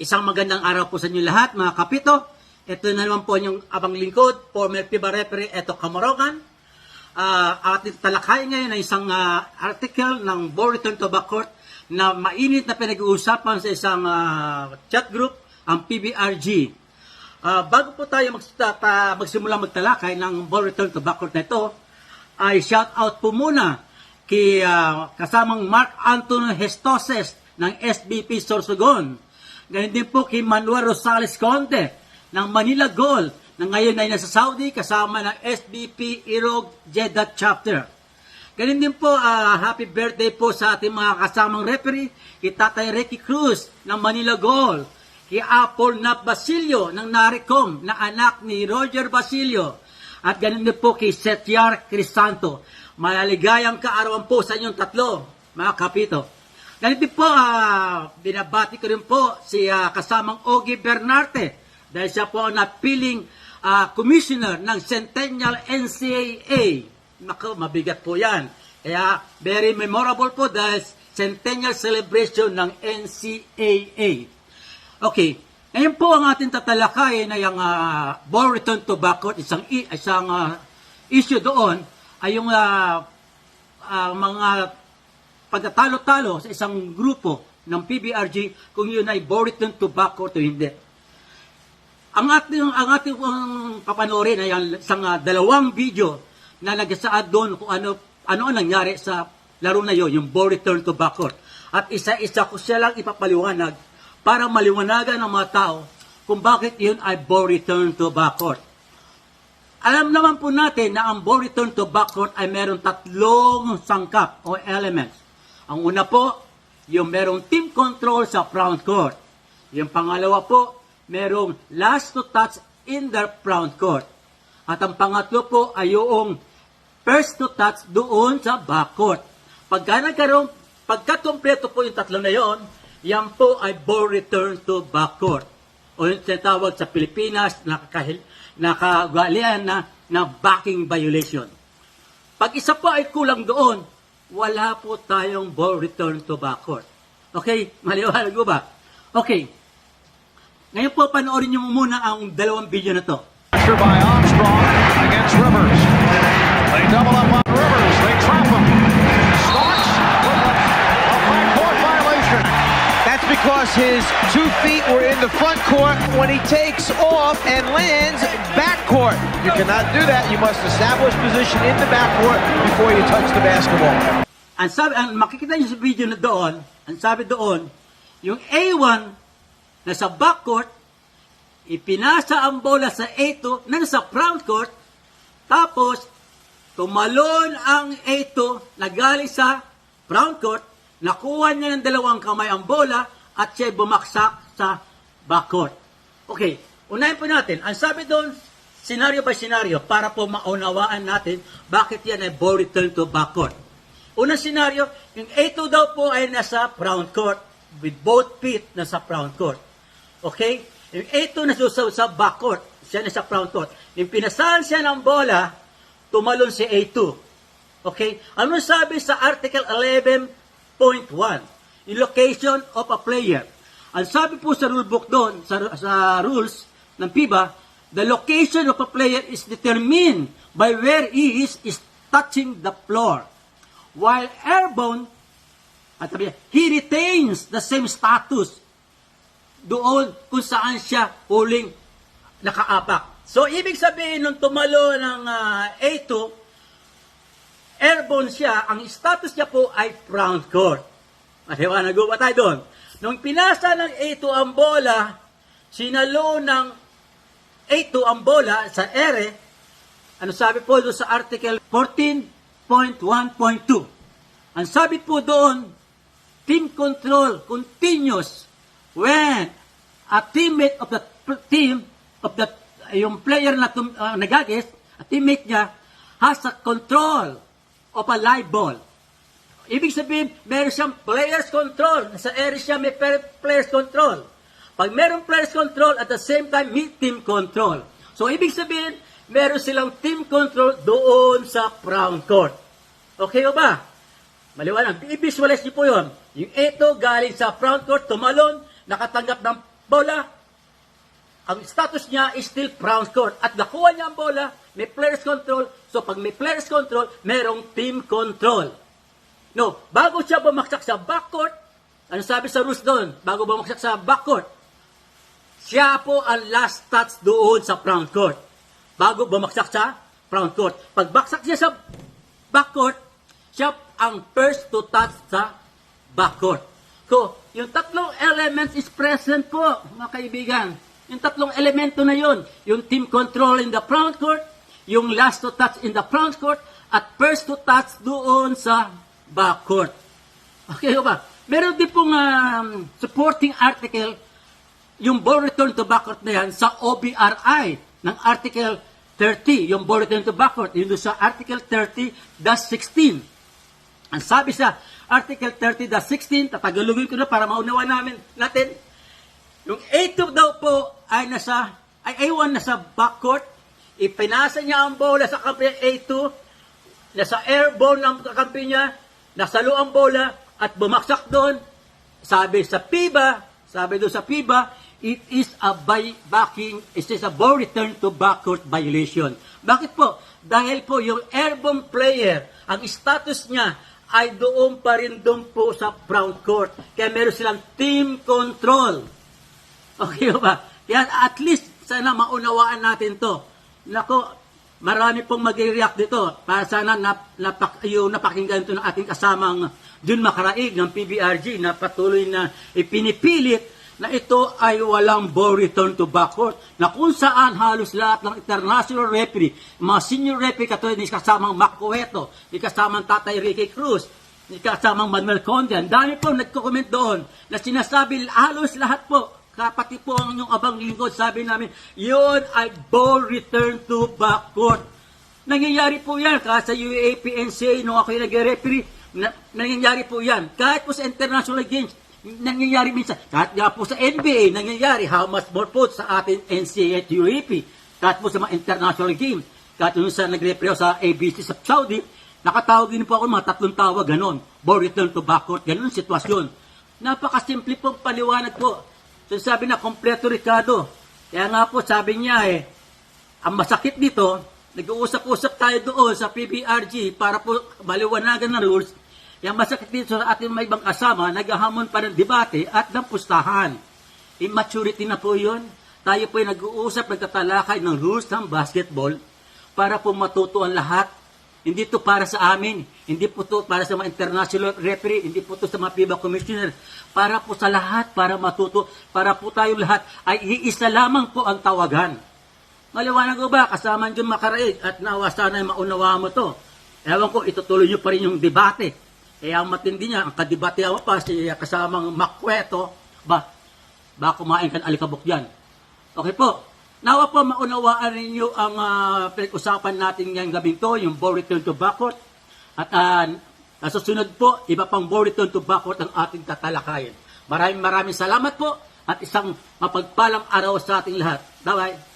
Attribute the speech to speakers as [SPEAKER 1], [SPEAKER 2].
[SPEAKER 1] Isang magandang araw po sa inyo lahat, mga kapito. Ito na naman po yung abang lingkod, former FIBA referee, Eto Camorogan. Ating talakayin ngayon ay isang article ng Ball Return to Backcourt na mainit na pinag-uusapan sa isang chat group, ang PBRG. Bago po tayo magsimula magtalakay ng Ball Return to Backcourt na ito, ay shout out po muna kay kasamang Mark Antonio Hestoses ng SBP Sorsogon. Ganyan din po kay Manuel Rosales Conde ng Manila Gold na ngayon ay nasa Saudi kasama ng SBP Irog Jeddah Chapter. Ganyan din po, happy birthday po sa ating mga kasamang referee, kay Tatay Ricky Cruz ng Manila Gold, kay Apple Nap Basilio ng Naricom na anak ni Roger Basilio, at ganyan din po kay Setyar Crisanto. Maligayang kaarawan po sa inyong tatlo, mga kapito. Ganito po, binabati ko rin po si kasamang Ogie Bernarte dahil siya po ang napiling commissioner ng Centennial NCAA. Naku, mabigat po yan. Kaya very memorable po dahil Centennial Celebration ng NCAA. Okay, ngayon po ang ating tatalakayin ay ang Ball Return to Backcourt. Isang issue doon ay yung mga pagkatalo-talo sa isang grupo ng PBRG kung yun ay ball return to backcourt o hindi. Ang ating papanoorin ay isang dalawang video na nagsasaad doon kung ano ang nangyari sa laro na yun, yung ball return to backcourt. At isa-isa ko siya lang ipapaliwanag para maliwanagan ng mga tao kung bakit yun ay ball return to backcourt. Alam naman po natin na ang ball return to backcourt ay meron tatlong sangkap o elements. Ang una po, yung merong team control sa front court. Yung pangalawa po, merong last to touch in the front court. At ang pangatlo po ay yung first to touch doon sa backcourt. Pagka-kompleto po yung tatlo na yon, yan po ay ball return to backcourt. O yung tinatawag sa Pilipinas, nakagalian na backing violation. Pag isa po ay kulang doon, wala po tayong ball return to backcourt. Okay? Maliwanag mo ba? Okay. Ngayon po, panoorin nyo muna ang dalawang video na to.
[SPEAKER 2] Pressure by Armstrong against Rivers. They double up on Rivers. They trap him. Starks with a backcourt violation.
[SPEAKER 3] That's because his 2 feet were in the front court when he takes off and lands backcourt. You cannot do that. You must establish position in the backcourt before you touch the basketball.
[SPEAKER 1] Ang makikita nyo sa video na doon, ang sabi doon, yung A1 na sa backcourt, ipinasa ang bola sa A2 na nasa front court, tapos tumalon ang A2 na galing sa front court, nakuha niya ng dalawang kamay ang bola at siya bumaksak sa backcourt. Okay, unahin po natin. Ang sabi doon, scenario by scenario, para po maunawaan natin bakit yan ay ball return to backcourt. Unang scenario, yung A2 daw po ay nasa front court with both feet nasa front court. Okay? Yung A2 nasa sa backcourt, siya nasa front court. Yung pinasahan siya ng bola, tumalon si A2. Okay? Ano sabi sa Article 11.1? Yung location of a player. Ang sabi po sa rulebook doon, sa rules ng FIBA, the location of a player is determined by where he is touching the floor. While airborne, he retains the same status doon kung saan siya huling nakaapak. So, ibig sabihin, nung tumalo ng A2, airborne siya, ang status niya po ay front court. Maliwanag ba tayo doon? Nung pinasa ng A2 ang bola, sinalo ng A2 ang bola sa ere, ano sabi po doon sa Article 14.1.2? Ang sabi po doon, team control continues when a teammate of the team, yung player na nagagis, a teammate niya, has a control of a live ball. Ibig sabihin, meron siyang player's control. Sa area siya may player's control. Pag meron player's control, at the same time, may team control. So, ibig sabihin, meron silang team control doon sa front court. Okay o ba? Maliwanag. I-visualize niyo po yun. Yung ito galing sa front court, tumalon, nakatanggap ng bola, ang status niya is still front court. At nakuha niya ang bola, may players control. So pag may players control, merong team control. No, bago siya bumaksak sa backcourt, ano sabi sa rules doon? Bago bumaksak sa backcourt, siya po ang last touch doon sa front court. Bago bumaksak sa front court. Pag baksak siya sa backcourt, siya ang first to touch sa backcourt. So, yung tatlong elements is present po, mga kaibigan. Yung tatlong elemento na yon, yung team control in the front court, yung last to touch in the front court, at first to touch doon sa backcourt. Okay ba? Meron din pong supporting article, yung ball return to backcourt na yan, sa OBRI, ng article 30, yung ball return to backcourt, yun doon sa article 30-16. Ang sabi sa article 30-16, tatagalugin ko na para maunawa natin, yung A2 daw po ay A1 nasa backcourt, ipinasa niya ang bola sa kampi A2, nasa airborne ng kakampi niya, nasalo ang bola at bumaksak doon. Sabi doon sa FIBA, it is a ball return to backcourt violation. Bakit po? Dahil po yung airborne player, ang status niya ay doon pa rin doon po sa front court. Kaya meron silang team control. Okay ba? Kaya at least sana maunawaan natin to. Nako, marami pong mag-react dito. Para sana napakinggan ito ng ating kasamang Jun Macaraig ng PBRG na patuloy na ipinipilit na ito ay walang ball return to backcourt, na kung saan halos lahat ng international referee, mga senior referee katulad ni kasamang Mac Cueto, ni kasamang Tatay Ricky Cruz, ni kasamang Manuel Conde, dami po nagko-comment doon na sinasabi halos lahat po, kapati po ang inyong abang lingkod, sabi namin, yun ay ball return to backcourt. Nangyayari po yan, kahit sa UAPNCA, nung ako yung nag-referee, nangyayari po yan. Kahit po sa international games, nangyayari minsan. Kahit nga po sa NBA, nangyayari. How much more po sa ating NCAA at UAP. Kahit po sa mga international games. Kahit yung sa nag-referee sa ABC sa Saudi, nakatawag din po ako mga 3 tawag, ganon. Ball return to backcourt, ganon sitwasyon. Napakasimple pong paliwanag po. So sabi na, kompleto Ricardo. Kaya nga po, sabi niya ang masakit dito, nag-uusap-usap tayo doon sa PBRG para po maliwanagan ng rules. Yung masakit dito sa ating may ibang kasama, naghahamon pa ng debate at ng pustahan. Immaturity na po yun. Tayo po ay nag-uusap, nagtatalakay ng rules ng basketball para po matuto ang lahat. Hindi to para sa amin. Hindi po to para sa mga international referee. Hindi po to sa mga FIBA commissioner. Para po sa lahat, para matuto. Para po tayo lahat ay iisa lamang po ang tawagan. Maliwanag ko ba? Kasama Jun Macaraig at nawa sana ay maunawa mo to. Ewan ko, itutuloy nyo pa rin yung debate. Kaya ang matindi niya, ang kadebate ako pa, si kasamang Mac Cueto, ba kumain ka ng alikabok yan. Okay po. Nawa po maunawaan ninyo ang pinag-usapan natin ngayong gabing to, yung ball return to backcourt. At nasusunod po, iba pang ball return to backcourt ang ating tatalakayin. Maraming salamat po at isang mapagpalang araw sa ating lahat. Bye-bye.